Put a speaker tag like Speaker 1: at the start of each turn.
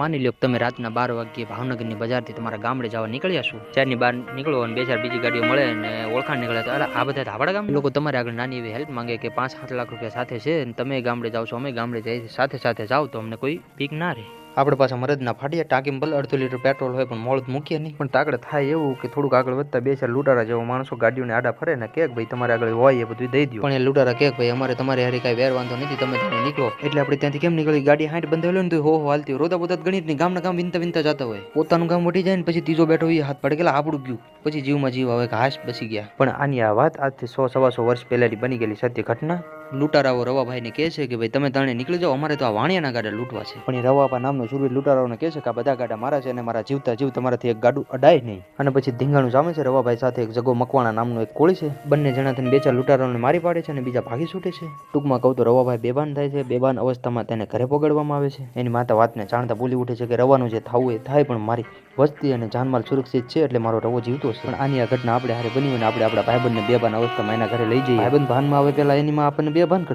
Speaker 1: માની લો કે તમે રાતના 12 વાગ્યે ભાવનગરની બજારથી તમારા ગામડે જવા નીકળ્યા છો, શહેરની બહાર નીકળો અને 2-4 બીજી ગાડીઓ મળે અને ઓળખાણ નીકળે તો આ બધા તો આપણા ગામ લોકો તમારે આગળ નાની એવી હેલ્પ માંગે કે 5-7 લાખ રૂપિયા સાથે છે અને તમે ગામડે જાઓ છો, અમે ગામડે જઈએ સાથે સાથે જાઓ તો અમને કોઈ બીક ના રહે. આપણે પાસે મરદના ફાટ્યા ટાંકીમાં ભલે 1/2 લીટર પેટ્રોલ હોય પણ મોડું મૂકીએ નહીં. પણ તાકડે થાય એવું કે થોડુંક આગળ વધતા 2-4 લૂંટારા જેવો માણસો ગાડીઓને આડા ફરે ને કે ભાઈ તમારે આગળ હોય એ બધું દઈ દો. પણ એ લૂંટારા કે ભાઈ અમારે તમારે હારે કાંઈ વેર વાંધો નથી, તમે તમે નીકળો. એટલે આપણે ત્યાંથી કેમ નીકળી? ગાડી 60 બંધાવેલો ને તો હો હાલતી હોય. રોતા પોતા ગણિત નહીં, ગામના ગામ વિનતા વિનતા જતા હોય. પોતાનું ગામ વટી જાય ને પછી ત્રીજો બેઠો એ હાથ પડે કે આપણું ગયું, પછી જીવમાં જીવ આવે કે હાશ બસી ગયા. પણ આની આ વાત આજથી 100-125 વર્ષ પહેલાની બની ગયેલી સત્ય ઘટના. લૂંટારાઓ રવાભાઈને કહે છે કે ભાઈ તમે તાણે નીકળી જાઓ, અમારે તો આ વાણિયાના ગાડા લૂંટવા છે. પણ એ રવાપા નામનો શૂરવીર લૂંટારાઓને કહે છે કે આ બધા ગાડા મારા છે અને મારા જીવતા જીવ તમારાથી એક ગાડું અડાય નહીં. અને પછી ધીંગાણું જામે છે રવાભાઈ સાથે એક જગો મકવાણા નામનો એક કોળી છે. બંને જણા થઈને 2-4 લૂંટારાઓને મારી પાડે છે અને બીજા ભાગી છૂટે છે. ટૂંકમાં કહું તો રવાભાઈ બેભાન થાય છે. બેભાન અવસ્થામાં તેને ઘરે પકડવામાં આવે છે. એની માતા વાતને જાણતા બોલી ઉઠે છે કે રવાનું જે થવું એ થાય, પણ મારી વસ્તી અને જાનમાલ સુરક્ષિત છે એટલે મારો રવો જીવતો છે. પણ આની આ ઘટના આપણે હારે બની હોય ને આપણે આપણા ભાઈબંધને બેભાન અવસ્થામાં એના ઘરે લઈ જઈએ. ભાઈબંધ ભાનમાં આવે પેલા એની માં આપણને બેભાન કરતી